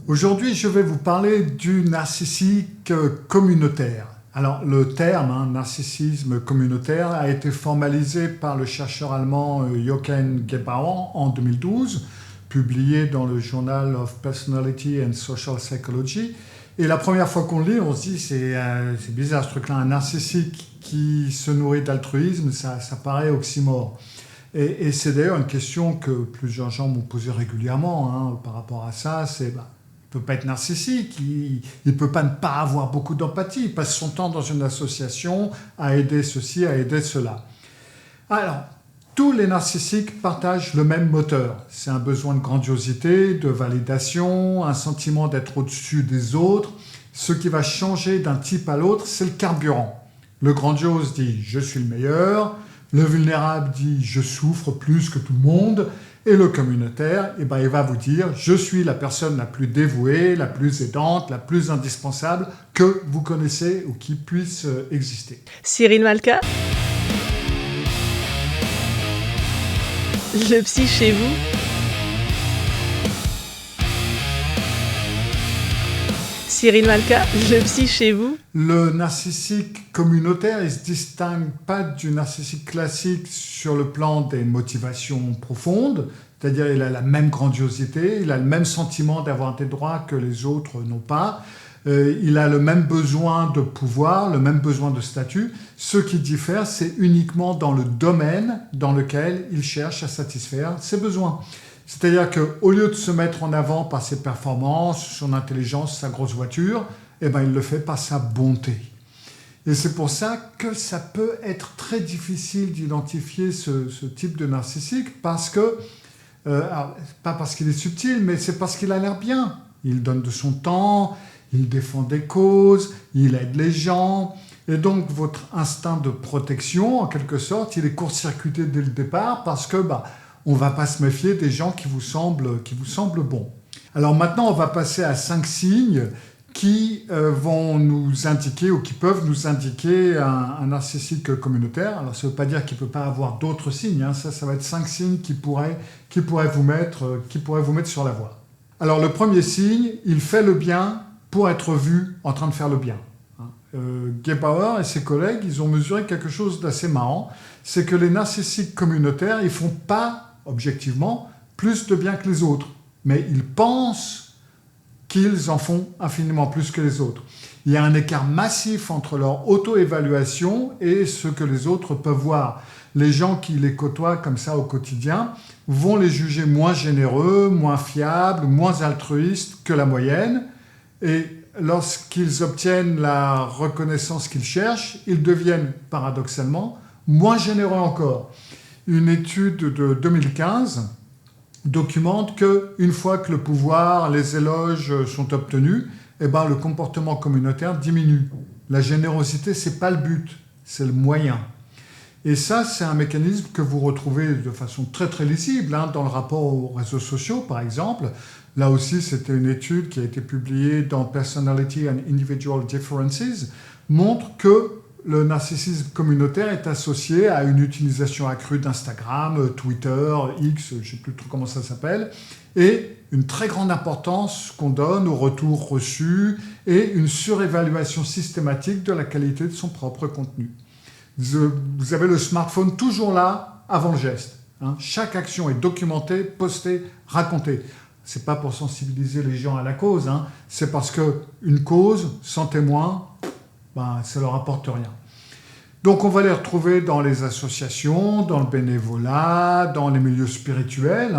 Aujourd'hui, je vais vous parler du narcissique communautaire. Alors, le terme narcissisme communautaire a été formalisé par le chercheur allemand Jochen Gebauer en 2012, publié dans le Journal of Personality and Social Psychology. Et la première fois qu'on le lit, on se dit c'est bizarre ce truc-là, un narcissique qui se nourrit d'altruisme, ça paraît oxymore. Et c'est d'ailleurs une question que plusieurs gens m'ont posée régulièrement par rapport à ça, c'est il ne peut pas être narcissique, il ne peut pas ne pas avoir beaucoup d'empathie, il passe son temps dans une association à aider ceci, à aider cela. Alors, tous les narcissiques partagent le même moteur. C'est un besoin de grandiosité, de validation, un sentiment d'être au-dessus des autres. Ce qui va changer d'un type à l'autre, c'est le carburant. Le grandiose dit « je suis le meilleur », le vulnérable dit « je souffre plus que tout le monde », et le communautaire, il va vous dire « je suis la personne la plus dévouée, la plus aidante, la plus indispensable que vous connaissez ou qui puisse exister ». Cyril Malka, le psy chez vous. Cyril Malka, le psy chez vous. Le narcissique communautaire, il ne se distingue pas du narcissique classique sur le plan des motivations profondes, c'est-à-dire il a la même grandiosité, il a le même sentiment d'avoir des droits que les autres n'ont pas, il a le même besoin de pouvoir, le même besoin de statut. Ce qui diffère, c'est uniquement dans le domaine dans lequel il cherche à satisfaire ses besoins. C'est-à-dire qu'au lieu de se mettre en avant par ses performances, son intelligence, sa grosse voiture, il le fait par sa bonté. Et c'est pour ça que ça peut être très difficile d'identifier ce type de narcissique parce que, pas parce qu'il est subtil, mais c'est parce qu'il a l'air bien. Il donne de son temps, il défend des causes, il aide les gens. Et donc votre instinct de protection, en quelque sorte, il est court-circuité dès le départ parce que on ne va pas se méfier des gens qui vous semblent bons. Alors maintenant, on va passer à 5 signes qui vont nous indiquer ou qui peuvent nous indiquer un narcissique communautaire. Alors ça ne veut pas dire qu'il ne peut pas avoir d'autres signes, ça va être 5 signes qui pourraient vous mettre sur la voie. Alors le premier signe, il fait le bien pour être vu en train de faire le bien. Gebauer et ses collègues, ils ont mesuré quelque chose d'assez marrant, c'est que les narcissiques communautaires, ils ne font pas, objectivement, plus de bien que les autres, mais ils pensent qu'ils en font infiniment plus que les autres. Il y a un écart massif entre leur auto-évaluation et ce que les autres peuvent voir. Les gens qui les côtoient comme ça au quotidien vont les juger moins généreux, moins fiables, moins altruistes que la moyenne, et lorsqu'ils obtiennent la reconnaissance qu'ils cherchent, ils deviennent paradoxalement moins généreux encore. Une étude de 2015 documente qu'une fois que le pouvoir, les éloges sont obtenus, le comportement communautaire diminue. La générosité, ce n'est pas le but, c'est le moyen. Et ça, c'est un mécanisme que vous retrouvez de façon très très lisible dans le rapport aux réseaux sociaux, par exemple. Là aussi, c'était une étude qui a été publiée dans Personality and Individual Differences, montre que le narcissisme communautaire est associé à une utilisation accrue d'Instagram, Twitter, X, je ne sais plus trop comment ça s'appelle, et une très grande importance qu'on donne aux retours reçus et une surévaluation systématique de la qualité de son propre contenu. Vous avez le smartphone toujours là avant le geste. Chaque action est documentée, postée, racontée. Ce n'est pas pour sensibiliser les gens à la cause, c'est parce qu'une cause, sans témoin, ça ne leur apporte rien. Donc on va les retrouver dans les associations, dans le bénévolat, dans les milieux spirituels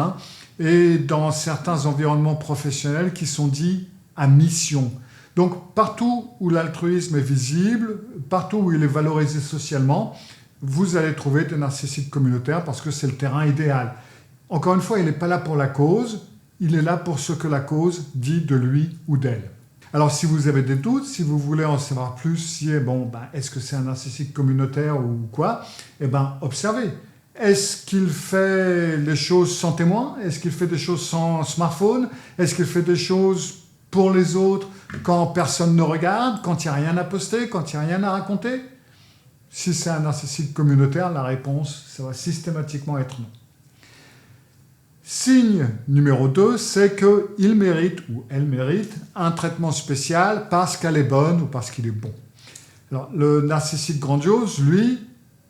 et dans certains environnements professionnels qui sont dits à mission. Donc partout où l'altruisme est visible, partout où il est valorisé socialement, vous allez trouver des narcissiques communautaires parce que c'est le terrain idéal. Encore une fois, il n'est pas là pour la cause, il est là pour ce que la cause dit de lui ou d'elle. Alors si vous avez des doutes, si vous voulez en savoir plus, si est-ce que c'est un narcissique communautaire ou quoi, observez. Est-ce qu'il fait les choses sans témoin? Est-ce qu'il fait des choses sans smartphone? Est-ce qu'il fait des choses pour les autres quand personne ne regarde, quand il n'y a rien à poster, quand il n'y a rien à raconter? Si c'est un narcissique communautaire, la réponse, ça va systématiquement être non. Signe numéro 2, c'est qu'il mérite ou elle mérite un traitement spécial parce qu'elle est bonne ou parce qu'il est bon. Alors, le narcissique grandiose, lui,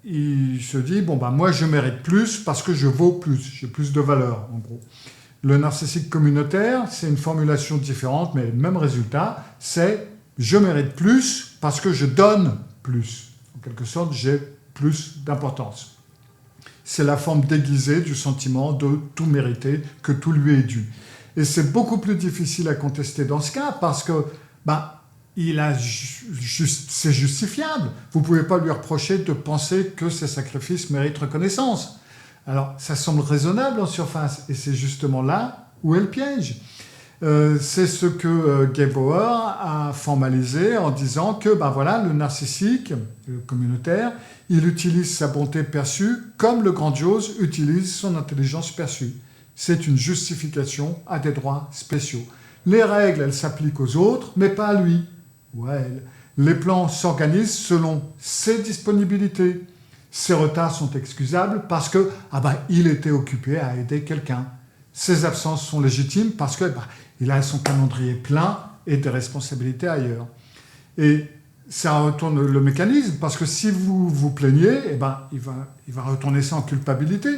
il se dit, bon, ben, moi, je mérite plus parce que je vaux plus, j'ai plus de valeur, en gros. Le narcissique communautaire, c'est une formulation différente, mais le même résultat, c'est je mérite plus parce que je donne plus. En quelque sorte, j'ai plus d'importance. C'est la forme déguisée du sentiment de tout mériter, que tout lui est dû. Et c'est beaucoup plus difficile à contester dans ce cas parce que c'est justifiable. Vous ne pouvez pas lui reprocher de penser que ses sacrifices méritent reconnaissance. Alors, ça semble raisonnable en surface, et c'est justement là où est le piège. C'est ce que Gebauer a formalisé en disant que le narcissique, le communautaire, il utilise sa bonté perçue comme le grandiose utilise son intelligence perçue. C'est une justification à des droits spéciaux. Les règles, elles s'appliquent aux autres, mais pas à lui ou à elle. Les plans s'organisent selon ses disponibilités. Ses retards sont excusables parce que il était occupé à aider quelqu'un. Ses absences sont légitimes parce que il a son calendrier plein et des responsabilités ailleurs. Et ça retourne le mécanisme parce que si vous vous plaignez, il va retourner ça en culpabilité.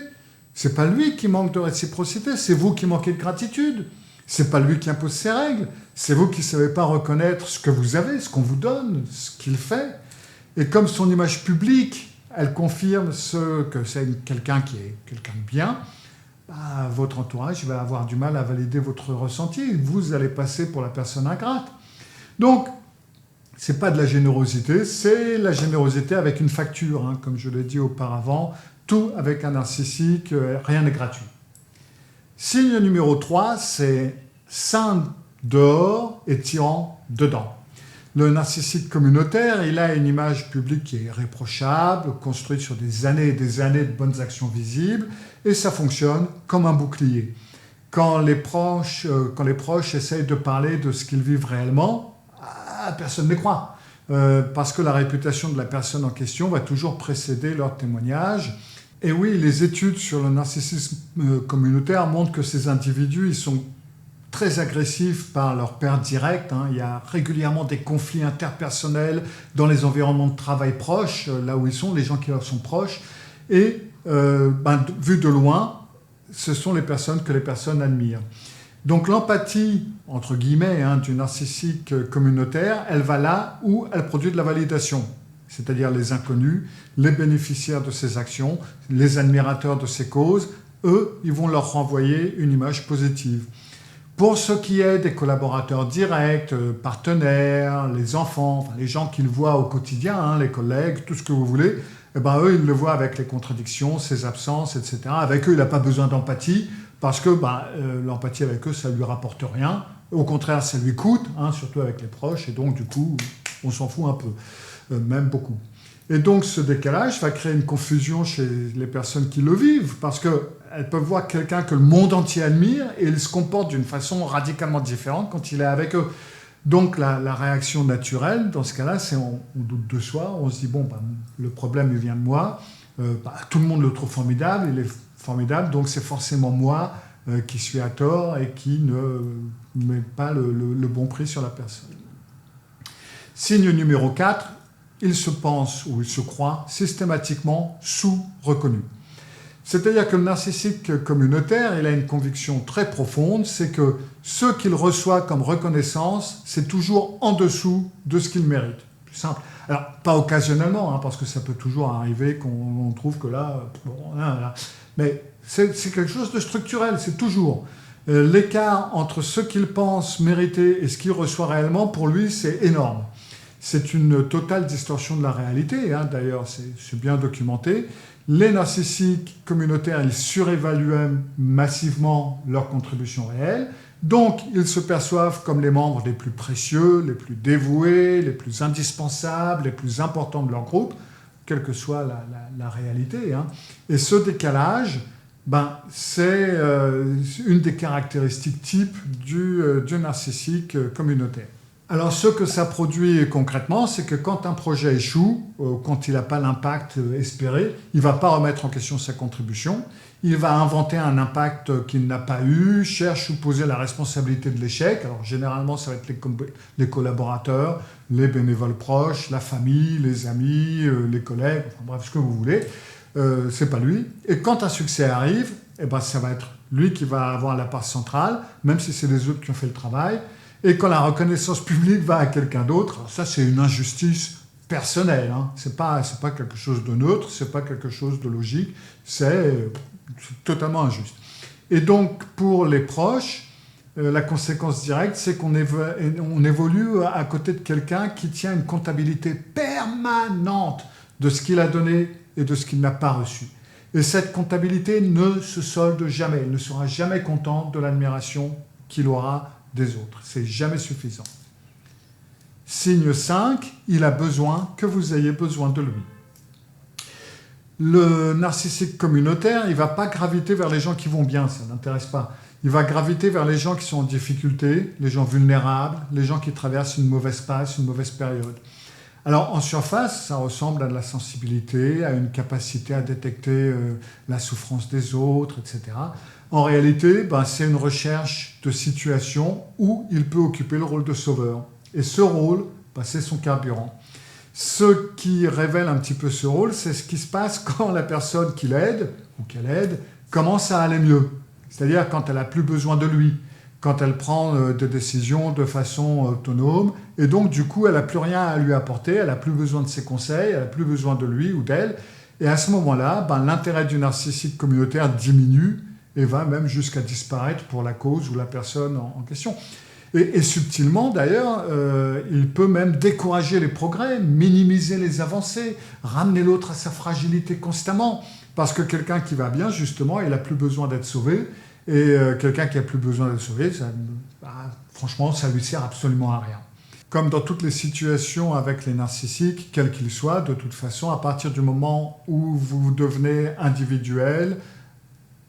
C'est pas lui qui manque de réciprocité, c'est vous qui manquez de gratitude. C'est pas lui qui impose ses règles, c'est vous qui ne savez pas reconnaître ce que vous avez, ce qu'on vous donne, ce qu'il fait. Et comme son image publique, elle confirme que c'est quelqu'un qui est quelqu'un de bien, votre entourage va avoir du mal à valider votre ressenti. Vous allez passer pour la personne ingrate. Donc, ce n'est pas de la générosité, c'est la générosité avec une facture, comme je l'ai dit auparavant. Tout avec un narcissique, rien n'est gratuit. Signe numéro 3, c'est saint dehors et tyran dedans. Le narcissique communautaire, il a une image publique qui est irréprochable, construite sur des années et des années de bonnes actions visibles, et ça fonctionne comme un bouclier. Quand les proches essayent de parler de ce qu'ils vivent réellement, personne ne les croit, parce que la réputation de la personne en question va toujours précéder leur témoignage. Et oui, les études sur le narcissisme communautaire montrent que ces individus, ils sont très agressifs par leur père direct. Il y a régulièrement des conflits interpersonnels dans les environnements de travail proches, là où ils sont, les gens qui leur sont proches. Et vu de loin, ce sont les personnes que les personnes admirent. Donc l'empathie, entre guillemets, du narcissique communautaire, elle va là où elle produit de la validation. C'est-à-dire les inconnus, les bénéficiaires de ses actions, les admirateurs de ses causes, eux, ils vont leur renvoyer une image positive. Pour ce qui est des collaborateurs directs, partenaires, les enfants, les gens qu'ils voient au quotidien, les collègues, tout ce que vous voulez, eux, ils le voient avec les contradictions, ses absences, etc. Avec eux, il n'a pas besoin d'empathie, parce que l'empathie avec eux, ça ne lui rapporte rien. Au contraire, ça lui coûte, surtout avec les proches, et donc du coup, on s'en fout un peu, même beaucoup. Et donc ce décalage va créer une confusion chez les personnes qui le vivent, parce qu'elles peuvent voir quelqu'un que le monde entier admire, et il se comporte d'une façon radicalement différente quand il est avec eux. Donc la réaction naturelle, dans ce cas-là, c'est on doute de soi, on se dit, le problème il vient de moi, tout le monde le trouve formidable, il est formidable, donc c'est forcément moi qui suis à tort et qui ne met pas le bon prix sur la personne. Signe numéro 4, il se pense ou il se croit systématiquement sous-reconnu. C'est-à-dire que le narcissique communautaire, il a une conviction très profonde, c'est que ce qu'il reçoit comme reconnaissance, c'est toujours en dessous de ce qu'il mérite. Plus simple. Alors, pas occasionnellement, parce que ça peut toujours arriver qu'on trouve que là, mais c'est quelque chose de structurel, c'est toujours. L'écart entre ce qu'il pense mériter et ce qu'il reçoit réellement, pour lui, c'est énorme. C'est une totale distorsion de la réalité, d'ailleurs, c'est bien documenté. Les narcissiques communautaires, ils surévaluent massivement leur contribution réelle, donc ils se perçoivent comme les membres les plus précieux, les plus dévoués, les plus indispensables, les plus importants de leur groupe, quelle que soit la réalité. Et ce décalage, c'est une des caractéristiques types du narcissique communautaire. Alors, ce que ça produit concrètement, c'est que quand un projet échoue, quand il n'a pas l'impact espéré, il ne va pas remettre en question sa contribution, il va inventer un impact qu'il n'a pas eu, cherche où poser la responsabilité de l'échec. Alors généralement, ça va être les collaborateurs, les bénévoles proches, la famille, les amis, les collègues, enfin bref, ce que vous voulez. C'est pas lui. Et quand un succès arrive, eh ben, ça va être lui qui va avoir la part centrale, même si c'est les autres qui ont fait le travail. Et quand la reconnaissance publique va à quelqu'un d'autre, ça c'est une injustice personnelle. Hein. C'est pas quelque chose de neutre, c'est pas quelque chose de logique, c'est totalement injuste. Et donc pour les proches, la conséquence directe, c'est qu'on évolue à côté de quelqu'un qui tient une comptabilité permanente de ce qu'il a donné et de ce qu'il n'a pas reçu. Et cette comptabilité ne se solde jamais. Il ne sera jamais content de l'admiration qu'il aura des autres. C'est jamais suffisant. Signe 5, il a besoin que vous ayez besoin de lui. Le narcissique communautaire, il ne va pas graviter vers les gens qui vont bien, ça ne l'intéresse pas. Il va graviter vers les gens qui sont en difficulté, les gens vulnérables, les gens qui traversent une mauvaise passe, une mauvaise période. Alors en surface, ça ressemble à de la sensibilité, à une capacité à détecter la souffrance des autres, etc. En réalité, c'est une recherche de situation où il peut occuper le rôle de sauveur. Et ce rôle, c'est son carburant. Ce qui révèle un petit peu ce rôle, c'est ce qui se passe quand la personne qu'il aide, ou qu'elle aide, commence à aller mieux. C'est-à-dire quand elle n'a plus besoin de lui, quand elle prend des décisions de façon autonome, et donc du coup elle n'a plus rien à lui apporter, elle n'a plus besoin de ses conseils, elle n'a plus besoin de lui ou d'elle, et à ce moment-là, l'intérêt du narcissique communautaire diminue et va même jusqu'à disparaître pour la cause ou la personne en question. Et subtilement d'ailleurs, il peut même décourager les progrès, minimiser les avancées, ramener l'autre à sa fragilité constamment, parce que quelqu'un qui va bien, justement, il n'a plus besoin d'être sauvé, et quelqu'un qui n'a plus besoin d'être sauvé, franchement, ça ne lui sert absolument à rien. Comme dans toutes les situations avec les narcissiques, quels qu'ils soient, de toute façon, à partir du moment où vous devenez individuel,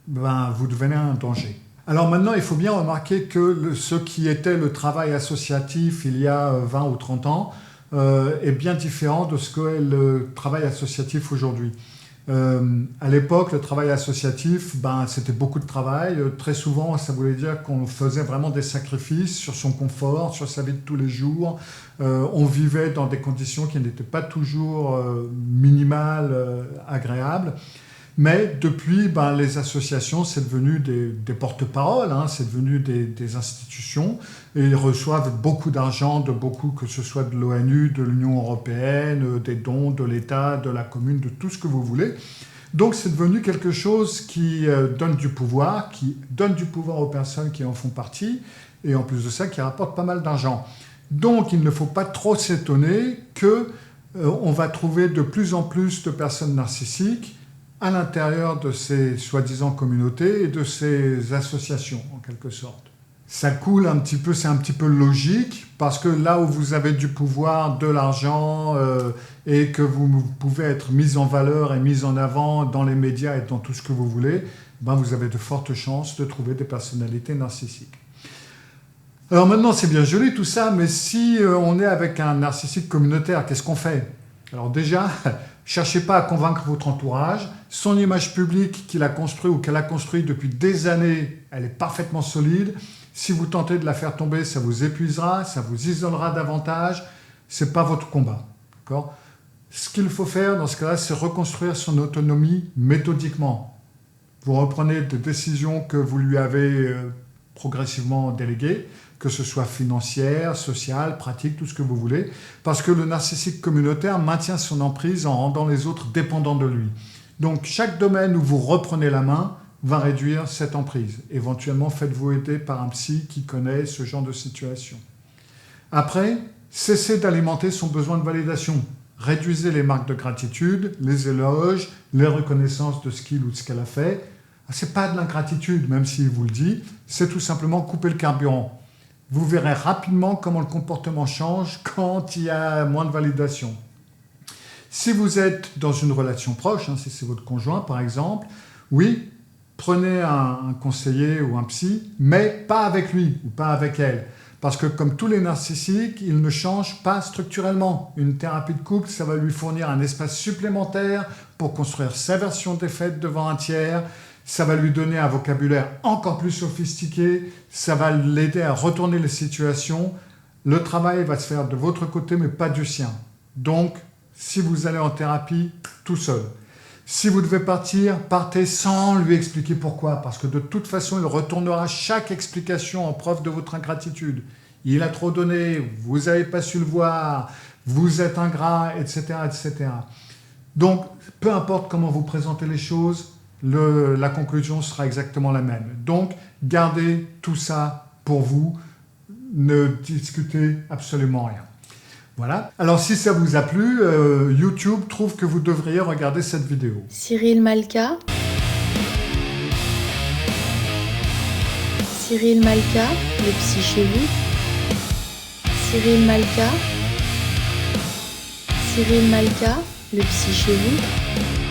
vous devenez un danger. Alors maintenant, il faut bien remarquer que ce qui était le travail associatif il y a 20 ou 30 ans est bien différent de ce qu'est le travail associatif aujourd'hui. À l'époque, le travail associatif, c'était beaucoup de travail. Très souvent, ça voulait dire qu'on faisait vraiment des sacrifices sur son confort, sur sa vie de tous les jours. On vivait dans des conditions qui n'étaient pas toujours minimales, agréables. Mais depuis, les associations, c'est devenu des porte-paroles, hein, c'est devenu des institutions, et ils reçoivent beaucoup d'argent, que ce soit de l'ONU, de l'Union européenne, des dons de l'État, de la commune, de tout ce que vous voulez. Donc c'est devenu quelque chose qui donne du pouvoir aux personnes qui en font partie, et en plus de ça, qui rapporte pas mal d'argent. Donc il ne faut pas trop s'étonner qu'on va trouver de plus en plus de personnes narcissiques à l'intérieur de ces soi-disant communautés et de ces associations, en quelque sorte. Ça coule un petit peu, c'est un petit peu logique, parce que là où vous avez du pouvoir, de l'argent, et que vous pouvez être mis en valeur et mis en avant dans les médias et dans tout ce que vous voulez, vous avez de fortes chances de trouver des personnalités narcissiques. Alors maintenant, c'est bien joli tout ça, mais si on est avec un narcissique communautaire, qu'est-ce qu'on fait? Alors déjà, cherchez pas à convaincre votre entourage. Son image publique qu'il a construite ou qu'elle a construite depuis des années, elle est parfaitement solide. Si vous tentez de la faire tomber, ça vous épuisera, ça vous isolera davantage. Ce n'est pas votre combat. D'accord ? Ce qu'il faut faire dans ce cas-là, c'est reconstruire son autonomie méthodiquement. Vous reprenez des décisions que vous lui avez progressivement déléguées, que ce soit financière, sociale, pratique, tout ce que vous voulez, parce que le narcissique communautaire maintient son emprise en rendant les autres dépendants de lui. Donc chaque domaine où vous reprenez la main va réduire cette emprise. Éventuellement, faites-vous aider par un psy qui connaît ce genre de situation. Après, cessez d'alimenter son besoin de validation. Réduisez les marques de gratitude, les éloges, les reconnaissances de ce qu'il ou de ce qu'elle a fait. Ce n'est pas de l'ingratitude, même s'il vous le dit, c'est tout simplement couper le carburant. Vous verrez rapidement comment le comportement change quand il y a moins de validation. Si vous êtes dans une relation proche, si c'est votre conjoint par exemple, oui, prenez un conseiller ou un psy, mais pas avec lui ou pas avec elle. Parce que comme tous les narcissiques, ils ne changent pas structurellement. Une thérapie de couple, ça va lui fournir un espace supplémentaire pour construire sa version des faits devant un tiers. ça va lui donner un vocabulaire encore plus sophistiqué, ça va l'aider à retourner les situations. Le travail va se faire de votre côté, mais pas du sien. Donc, si vous allez en thérapie, tout seul. Si vous devez partir, partez sans lui expliquer pourquoi, parce que de toute façon, il retournera chaque explication en preuve de votre ingratitude. Il a trop donné, vous n'avez pas su le voir, vous êtes ingrat, etc., etc. Donc, peu importe comment vous présentez les choses, la conclusion sera exactement la même. Donc, gardez tout ça pour vous, ne discutez absolument rien. Voilà. Alors, si ça vous a plu, YouTube trouve que vous devriez regarder cette vidéo. Cyril Malka. Cyril Malka, le psy chez vous. Cyril Malka. Cyril Malka, le psy chez vous.